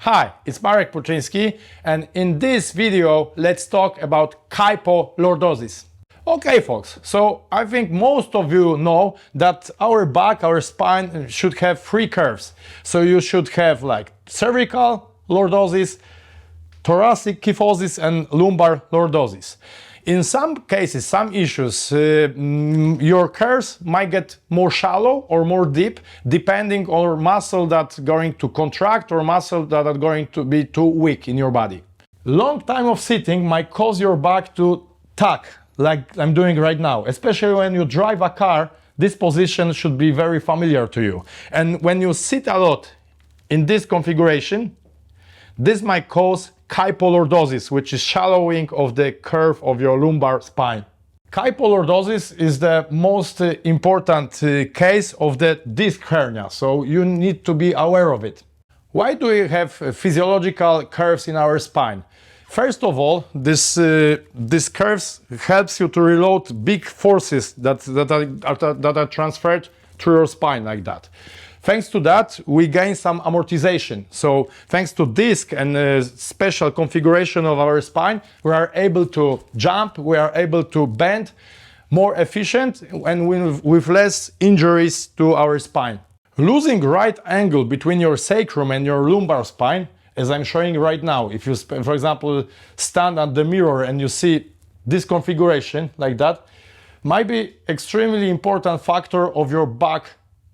Hi, it's Marek Puczyński, and in this video let's talk about kypholordosis. Okay folks, so I think most of you know that our back, our spine should have three curves. So you should have like cervical lordosis, thoracic kyphosis and lumbar lordosis. In some cases, some issues, your curves might get more shallow or more deep, depending on muscle that's going to contract or muscle that are going to be too weak in your body. Long time of sitting might cause your back to tuck, like I'm doing right now. Especially when you drive a car, this position should be very familiar to you. And when you sit a lot in this configuration, this might cause kypholordosis, which is shallowing of the curve of your lumbar spine. Kypholordosis is the most important case of the disc hernia, so you need to be aware of it. Why do we have physiological curves in our spine? First of all, this curves helps you to reload big forces that are transferred through your spine like that. Thanks to that, we gain some amortization. So thanks to disc and special configuration of our spine, we are able to jump, we are able to bend more efficient and with less injuries to our spine. Losing right angle between your sacrum and your lumbar spine, as I'm showing right now, if you, for example, stand at the mirror and you see this configuration like that, might be extremely important factor of your back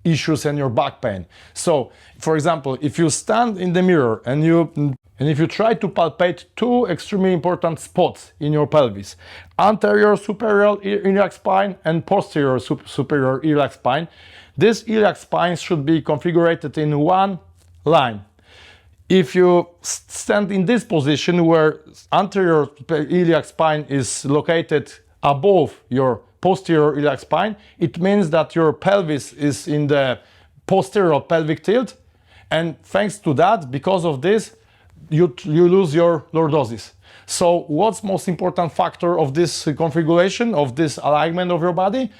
issues and your back pain. So, for example, if you stand in the mirror and if you try to palpate two extremely important spots in your pelvis, anterior superior iliac spine and posterior superior iliac spine, this iliac spine should be configured in one line. If you stand in this position where anterior iliac spine is located above your posterior iliac spine, it means that your pelvis is in the posterior pelvic tilt, and thanks to that, because of this, you lose your lordosis. So what's most important factor of this configuration, of this alignment of your body?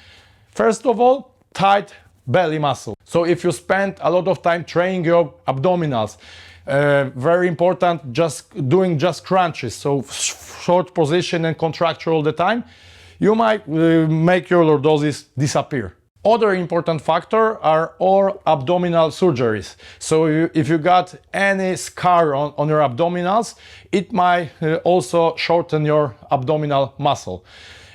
First of all, tight belly muscle. So if you spend a lot of time training your abdominals, very important, doing crunches, so short position and contracture all the time, you might make your lordosis disappear. Other important factor are all abdominal surgeries. So if you got any scar on your abdominals, it might also shorten your abdominal muscle.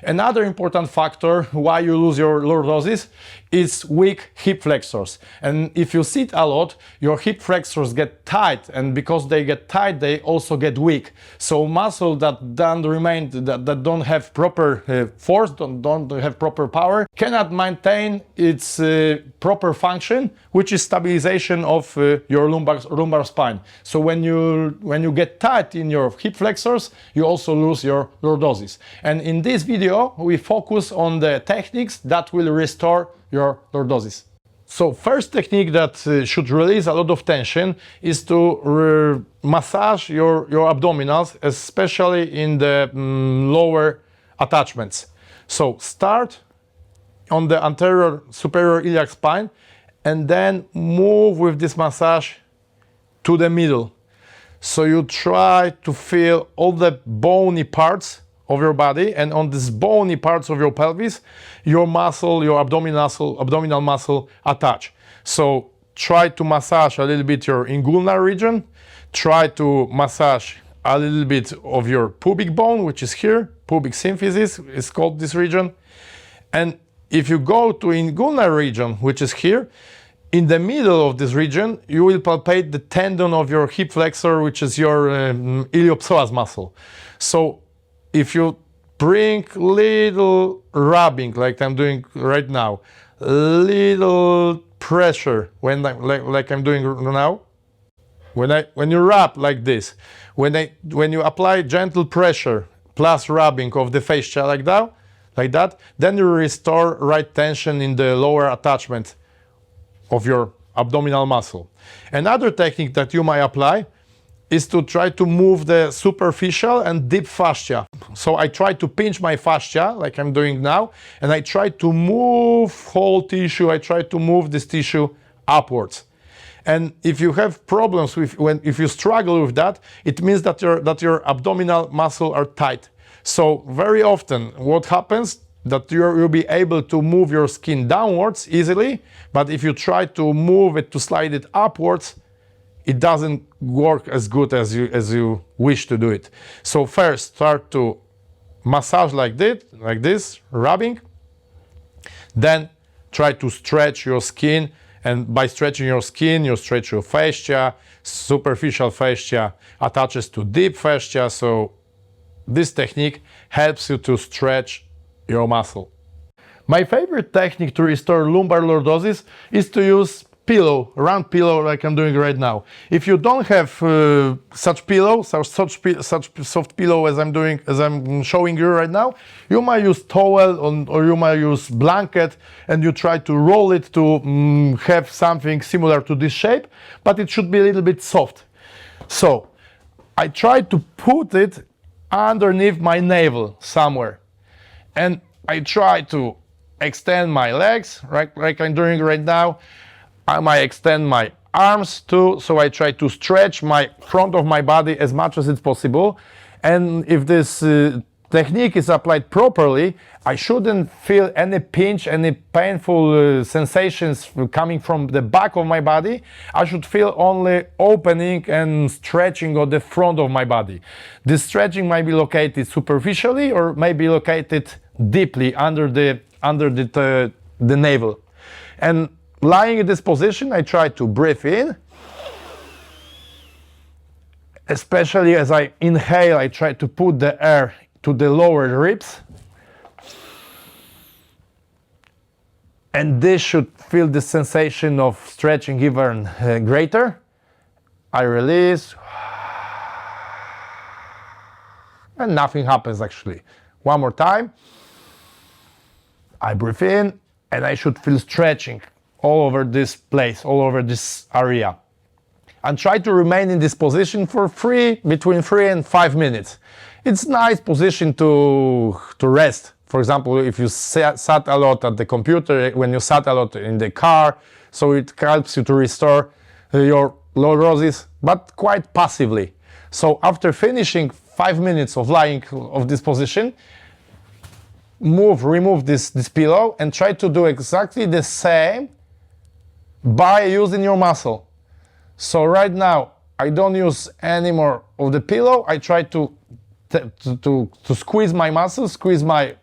Another important factor why you lose your lordosis is weak hip flexors. And if you sit a lot, your hip flexors get tight, and because they get tight, they also get weak. So muscle that don't have proper force, don't have proper power, cannot maintain its proper function, which is stabilization of your lumbar spine. So when you get tight in your hip flexors, you also lose your lordosis. And in this video, we focus on the techniques that will restore your lordosis. So first technique that should release a lot of tension is to massage your abdominals, especially in the lower attachments. So start on the anterior superior iliac spine and then move with this massage to the middle. So you try to feel all the bony parts of your body, and on these bony parts of your pelvis, your muscle, your abdominal muscle attach. So try to massage a little bit your inguinal region, try to massage a little bit of your pubic bone, which is here, pubic symphysis is called this region. And if you go to inguinal region, which is here, in the middle of this region, you will palpate the tendon of your hip flexor, which is your iliopsoas muscle. So if you bring little rubbing, like I'm doing right now, little pressure, like I'm doing now, when you rub like this, when you apply gentle pressure plus rubbing of the fascia like that, then you restore right tension in the lower attachment of your abdominal muscle. Another technique that you might apply is to try to move the superficial and deep fascia. So I try to pinch my fascia, like I'm doing now, and I try to move whole tissue, I try to move this tissue upwards. And if you have problems with if you struggle with that, it means that your abdominal muscle are tight. So very often what happens that you'll be able to move your skin downwards easily, but if you try to move it, to slide it upwards, it doesn't work as good as you wish to do it. So first start to massage like this, rubbing. Then try to stretch your skin, and by stretching your skin, you stretch your fascia. Superficial fascia attaches to deep fascia, so this technique helps you to stretch your muscle. My favorite technique to restore lumbar lordosis is to use pillow, round pillow like I'm doing right now. If you don't have such soft pillow as I'm showing you right now, you might use towel or you might use blanket, and you try to roll it to have something similar to this shape, but it should be a little bit soft. So I try to put it underneath my navel somewhere, and I try to extend my legs like I'm doing right now. I might extend my arms too, so I try to stretch my front of my body as much as it's possible. And if this technique is applied properly, I shouldn't feel any pinch, any painful sensations coming from the back of my body. I should feel only opening and stretching of the front of my body. This stretching might be located superficially or may be located deeply under the navel. And lying in this position, I try to breathe in. Especially as I inhale, I try to put the air to the lower ribs. And this should feel the sensation of stretching even greater. I release. And nothing happens actually. One more time. I breathe in, and I should feel stretching all over this place, all over this area. And try to remain in this position for between 3 and 5 minutes. It's a nice position to rest. For example, if you sat a lot at the computer, when you sat a lot in the car, so it helps you to restore your lordosis, but quite passively. So after finishing 5 minutes of lying of this position, remove this pillow and try to do exactly the same by using your muscle. So right now I don't use any more of the pillow. I try to squeeze my muscles, squeeze my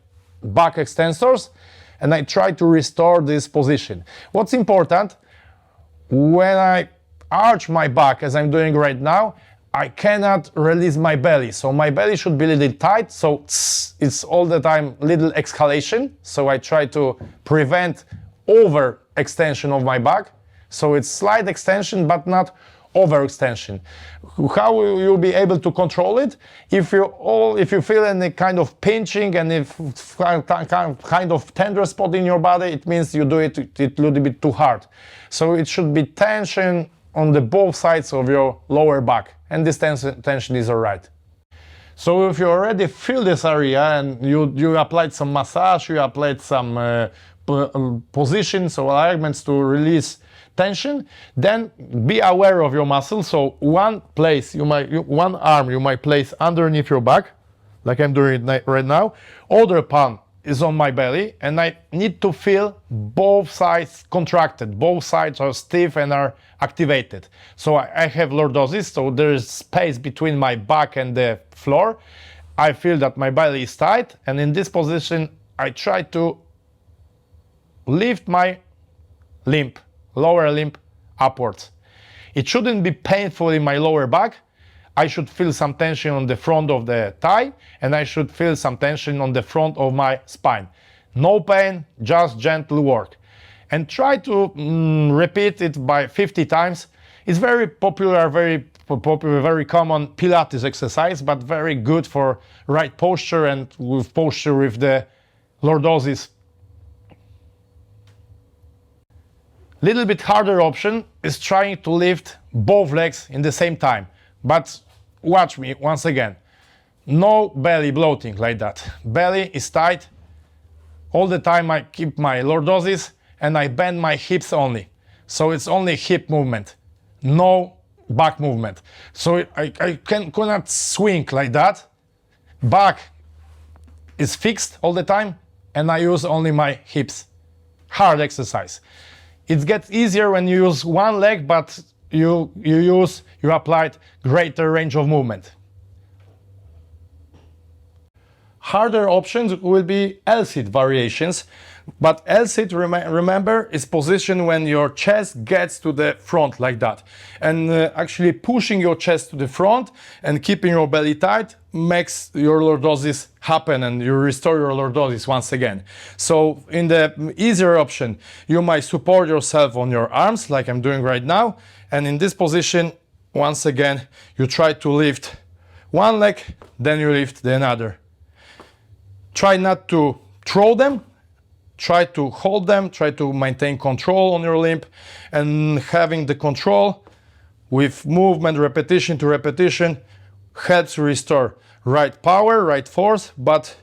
back extensors, and I try to restore this position. What's important, when I arch my back as I'm doing right now, I cannot release my belly. So my belly should be a little tight, so it's all the time little exhalation. So I try to prevent over extension of my back. So it's slight extension, but not overextension. How will you be able to control it? If you feel any kind of pinching and if kind of tender spot in your body, it means you do it a little bit too hard. So it should be tension on the both sides of your lower back, and this tension is alright. So if you already feel this area and you applied some massage, you applied some positions or alignments to release tension, then be aware of your muscles. So one arm you might place underneath your back, like I'm doing it right now. Other palm is on my belly, and I need to feel both sides contracted. Both sides are stiff and are activated. So I have lordosis, so there is space between my back and the floor. I feel that my belly is tight, and in this position I try to lift my lower limb upwards. It shouldn't be painful in my lower back. I should feel some tension on the front of the thigh, and I should feel some tension on the front of my spine. No pain, just gentle work. And try to repeat it by 50 times. It's very popular, very common Pilates exercise, but very good for right posture and with posture with the lordosis. Little bit harder option is trying to lift both legs in the same time. But watch me once again. No belly bloating like that. Belly is tight. All the time I keep my lordosis and I bend my hips only. So it's only hip movement. no back movement. So I cannot swing like that. Back is fixed all the time, and I use only my hips. Hard exercise. It gets easier when you use one leg, but you applied greater range of movement. Harder options will be L-sit variations, but L-sit, remember, is positioned when your chest gets to the front like that. And actually pushing your chest to the front and keeping your belly tight makes your lordosis happen, and you restore your lordosis once again. So in the easier option, you might support yourself on your arms like I'm doing right now, and in this position, once again, you try to lift one leg, then you lift the other. Try not to throw them, try to hold them, try to maintain control on your limb, and having the control with movement, repetition to repetition, helps restore right power, right force, but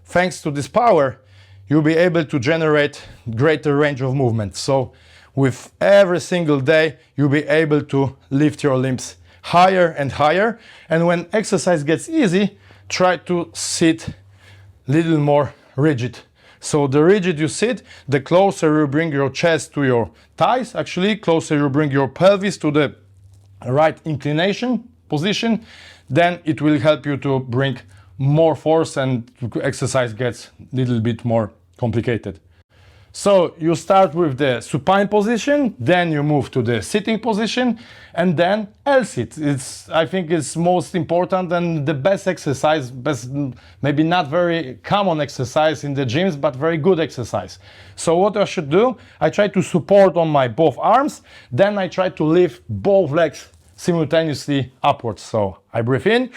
thanks to this power, you'll be able to generate greater range of movement. So with every single day, you'll be able to lift your limbs higher and higher. And when exercise gets easy, try to sit little more rigid. So the rigid you sit, the closer you bring your chest to your thighs, actually closer you bring your pelvis to the right inclination position, then it will help you to bring more force and exercise gets a little bit more complicated. So you start with the supine position, then you move to the sitting position, and then L-sit. I think it's most important and the best exercise, maybe not very common exercise in the gyms, but very good exercise. So what I should do, I try to support on my both arms, then I try to lift both legs simultaneously upwards. So I breathe in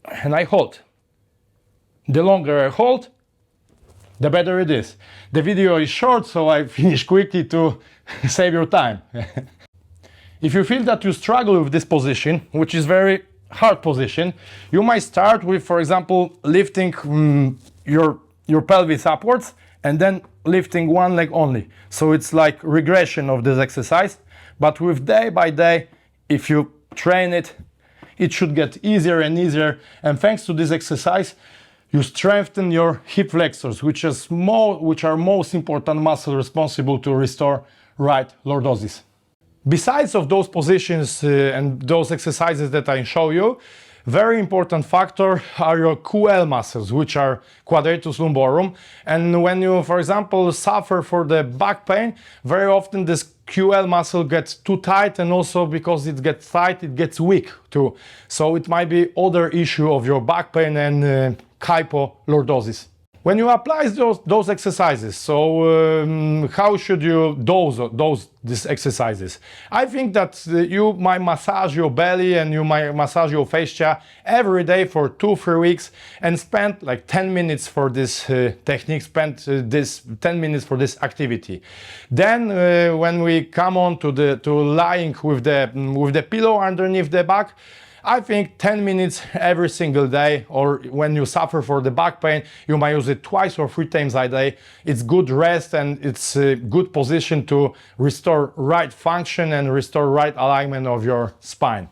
and I hold. The longer I hold, the better it is. The video is short, so I finish quickly to save your time. If you feel that you struggle with this position, which is very hard position, you might start with, for example, lifting your pelvis upwards and then lifting one leg only. So it's like regression of this exercise, but with day by day, if you train it, it should get easier and easier. And thanks to this exercise, you strengthen your hip flexors, which are most important muscle responsible to restore right lordosis. Besides of those positions and those exercises that I show you, very important factor are your QL muscles, which are quadratus lumborum. And when you, for example, suffer for the back pain, very often this QL muscle gets too tight, and also because it gets tight, it gets weak too. So it might be other issue of your back pain and kypholordosis. When you apply those exercises, so how should you dose these exercises? I think that you might massage your belly and you might massage your fascia every day for 2-3 weeks and spend like 10 minutes for this technique, spend this 10 minutes for this activity. Then when we come on to lying with the pillow underneath the back, I think 10 minutes every single day, or when you suffer for the back pain, you might use it 2 or 3 times a day. It's good rest and it's a good position to restore right function and restore right alignment of your spine.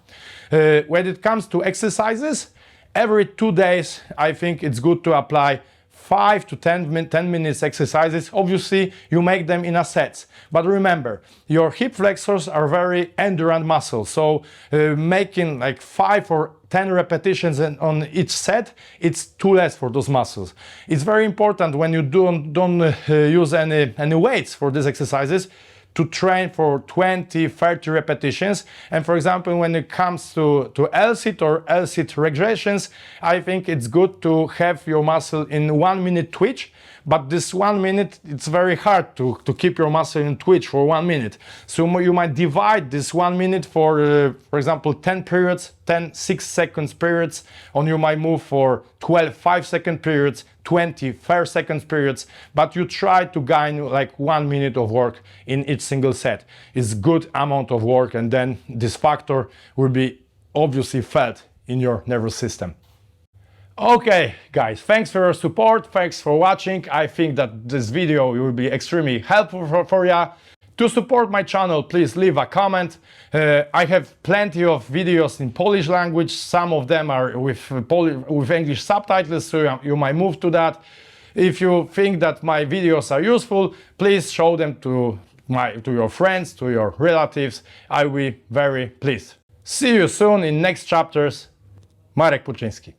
When it comes to exercises, every 2 days, I think it's good to apply 5 to 10 minutes exercises. Obviously, you make them in a sets. But remember, your hip flexors are very endurance muscles. So making like 5 or 10 repetitions on each set, it's too less for those muscles. It's very important when you don't use any weights for these exercises to train for 20-30 repetitions. And for example, when it comes to L-sit or L-sit regressions, I think it's good to have your muscle in 1 minute twitch. But this 1 minute, it's very hard to keep your muscle in twitch for 1 minute. So you might divide this 1 minute for example, 10 periods, 10 6-second periods, or you might move for 12 5-second periods, 20 30-second periods, but you try to gain like 1 minute of work in each single set. It's good amount of work, and then this factor will be obviously felt in your nervous system. Okay, guys, thanks for your support, thanks for watching. I think that this video will be extremely helpful for you. To support my channel, please leave a comment. I have plenty of videos in Polish language. Some of them are with English subtitles, so you might move to that. If you think that my videos are useful, please show them to your friends, to your relatives. I will be very pleased. See you soon in next chapters. Marek Puczyński.